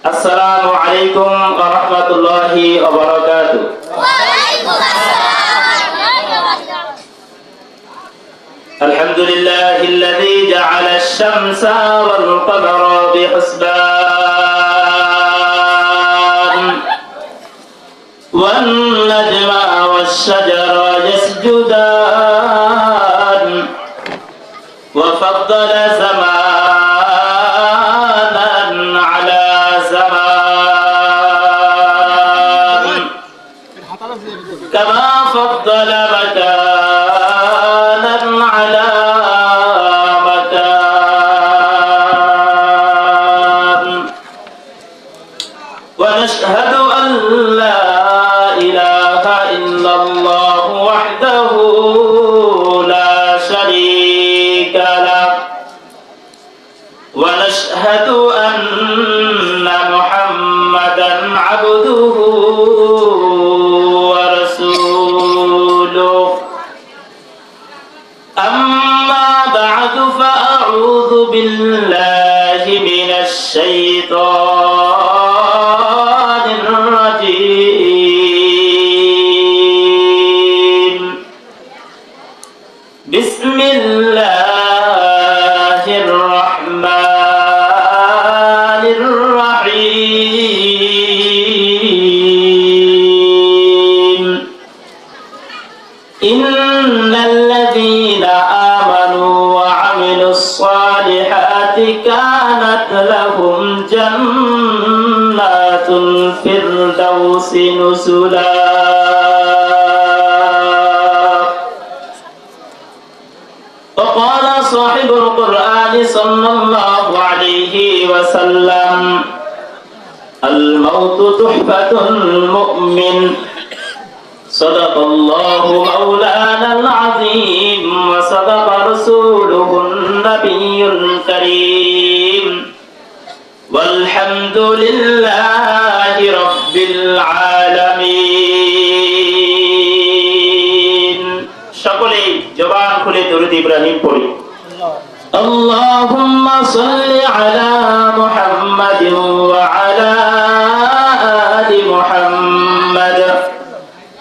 আসসালামু আলাইকুম ওয়া রাহমাতুল্লাহি ওয়া বারাকাতুহু। আলহামদুলিল্লাহিল্লাযী জা'আলা আশ-শামসা ওয়াল কমারা বিহুসবান ওয়ান নাজমা ওয়াশ-শাজারা ইয়াসজুদান ওয়া ফাদ্দালা জামানান আলা জামান কামা ফাদ্দালা মাকানান আলা মাকান ওয়া নাশহাদু আন লা ইলাহা ইল্লাল্লাহু ওয়াহদাহু লা শারীকা লাহু ওয়া নাশহাদু আন্না মুহাম্মাদান আবদুহু ওয়া রাসূলুহু আম্মা বা'দু ফাআউযু বিল্লাহি মিনাশ শাইতানির রাজীম বিসমিল্লাহির রাহমানির রাহিম ইন্নাল্লাযীনা আমানু ওয়া আমিলুস সালিহাতি কানাত লাহুম জান্নাতুল ফিরদাউসি নুজুলা وقال صاحب القرآن صلى الله عليه وسلم الموت تحفة المؤمن صدق الله مولانا العظيم وصدق رسوله النبي الكريم والحمد لله رب العالمين সকলেই জবান খুলে দরুদ ইব্রাহিম পড়ি আল্লাহুম্মা সাল্লি আলা মুহাম্মাদিন ওয়া আলা আলি মুহাম্মাদ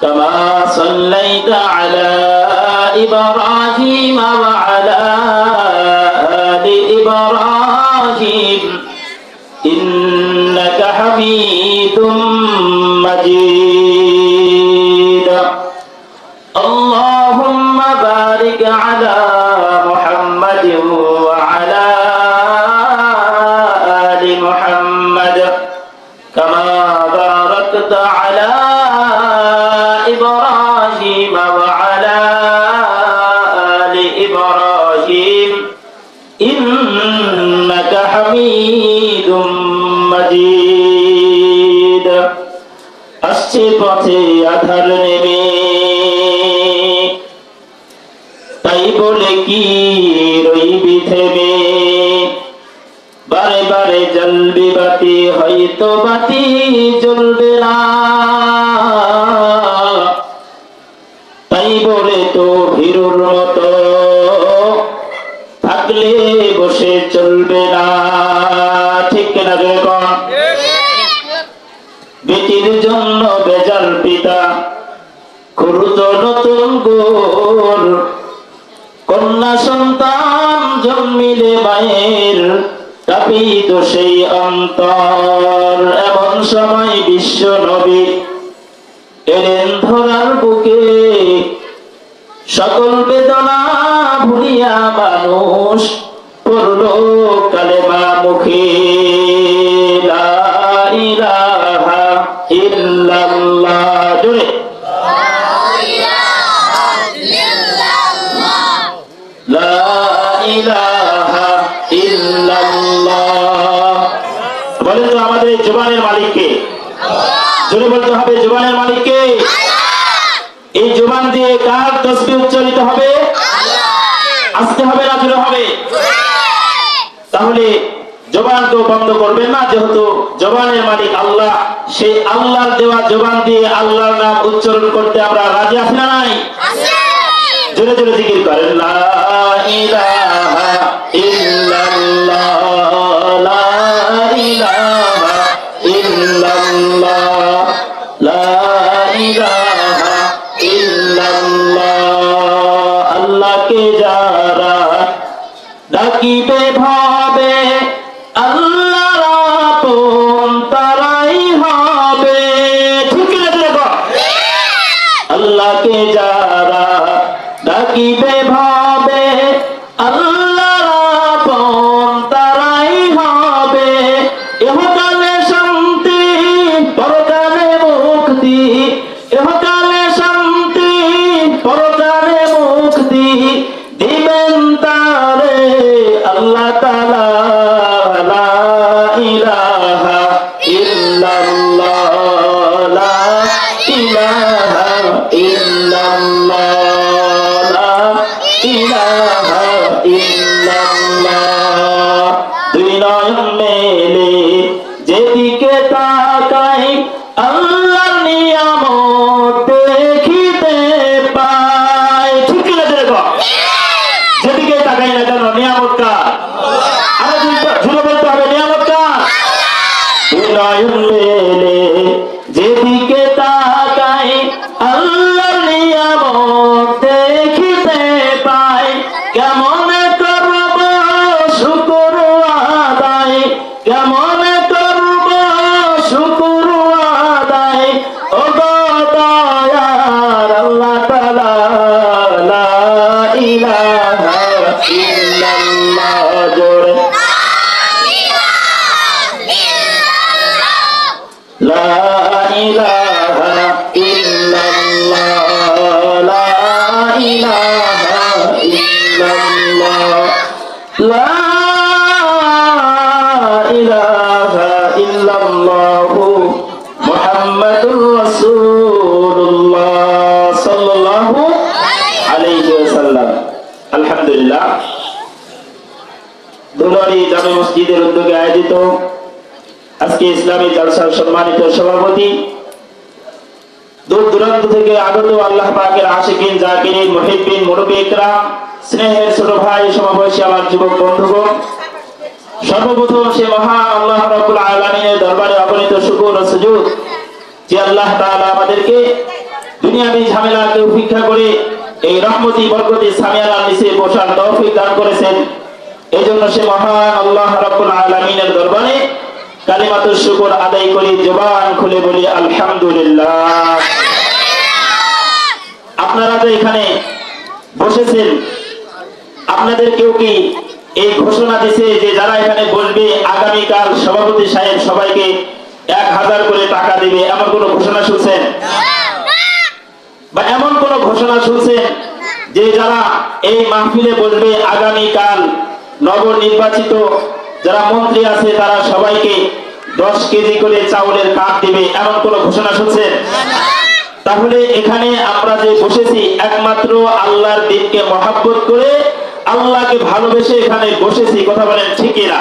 কামা সাল্লাইতা আলা ইব্রাহিম ওয়া আলা আলি ইব্রাহিম ইন্নাকা হামিদুম মাজিদ اللهم بارك على محمد وعلى آل محمد كما باركت على إبراهيم وعلى آل إبراهيم إنك حميد مجيد আসছে পথে আধার নেমে তাই বলে কি রইবি থেমে বারে বারে জ্বলবে বাতি হয়তো বাতি জ্বলবে না তাই বলে তো হিরোর মতো থাকলে বসে চলবে না ঠিক না দেখুন বেটির জন্য বেজাল পিতা খুরুত নতুন গোর কন্যা সন্তান জন্মিলে মায়ের তাপিত সেই অন্তর এমন সময় বিশ্ব নবী এলেন ধরার বুকে সকল বেদনা ভুলিয়া মানুষ পড়ল কালেমা মুখে লা ইলাহা ইল্লাল্লাহ জোরে লা ইলাহা ইল্লাল্লাহ বলেন তো আমাদের জবানের মালিককে জোরে বলতে হবে জবানের মালিককে এই জবান দিয়ে কার তাসবিহ উচ্চারিত হবে আসতে হবে না জোরে হবে তাহলে জবান তো বন্ধ করবেন না যেহেতু জবানের মালিক আল্লাহ সেই আল্লাহর দেওয়া জবান দিয়ে আল্লাহর নাম উচ্চারণ করতে আমরা রাজি আছি না নাই জোরে জোরে জিকির করেন লা ইলাহা ইল্লাল্লাহ লা ইলাহা যেদিকে তাকাই আল্লাহর নিয়ামত দেখিতে পাই। ঠিক কিনা দেখো, যেদিকে তাকাই না কেন নিয়ামত কার? আরো জুড়ে বলতে হবে নিয়ামত কার? নয়ন মেলে যেদিকে তাকাই আল্লাহর নিয়ামত দেখিতে পাই। কেমন করব শুকর আদায়, কেমন করব শুকর আদায়, ও গো দয়ার আল্লাহ তাআলা লা ইলাহা ইল্লাল্লাহ জোরে লা ইলাহা ইল্লাল্লাহ লা ইলাহা ইল্লাল্লাহ লা ইলাহা ইল্লাল্লাহ মুহাম্মাদুর রাসূলুল্লাহ সাল্লাল্লাহু আলাইহি ওয়াসাল্লাম। আলহামদুলিল্লাহ, দুলারি জামে মসজিদের উদ্যোগে আয়োজিত আজকে ইসলামী জালসার সম্মানিত সভাপতি, দূর দূরান্ত থেকে আগত আল্লাহ পাকের আশিকিন জাকিরিন মুহিব্বিন মুরব্বি ইকরাম, স্নেহের ছোট ভাই সমবয়সী আমার যুবক বন্ধুগণ, সর্বপ্রথম সে মহান আল্লাহ রাব্বুল আলামিনের দরবারে অগণিত শুকর ও সুজুদ যে আল্লাহ তাআলা আমাদেরকে দুনিয়াবী ঝামেলাকে উপেক্ষা করে এই রহমতি বরকতি সামিয়ানার নিচে বসার তৌফিক দান করেছেন। এই জন্য সে মহান আল্লাহ রাব্বুল আলামিনের দরবারে কালিমাতুশ শুকর আদায় করি, জবান খুলে বলি আলহামদুলিল্লাহ। আপনারা যে এখানে বসেছেন, আপনাদের কেউ কি এই ঘোষণা দিছে যে যারা এখানে বসবে আগামীকাল সভাপতি সাহেব সবাইকে 1000 করে টাকা দিবে, এমন কোন ঘোষণা শুনছেন? বা এমন কোন ঘোষণা শুনছেন যে যারা এই মাহফিলে বসবে আগামীকাল নবনির্বাচিত যারা মন্ত্রী আছে তারা সবাইকে 10 কেজি করে চাউলের কাপ দিবে, এমন কোন ঘোষণা শুনছেন? তাহলে এখানে আমরা যে বসেছি একমাত্র আল্লাহর দ্বীনকে মহব্বত করে, আল্লাহকে ভালোবেসে এখানে বসেছি। কথা বলেন ঠিক কিনা?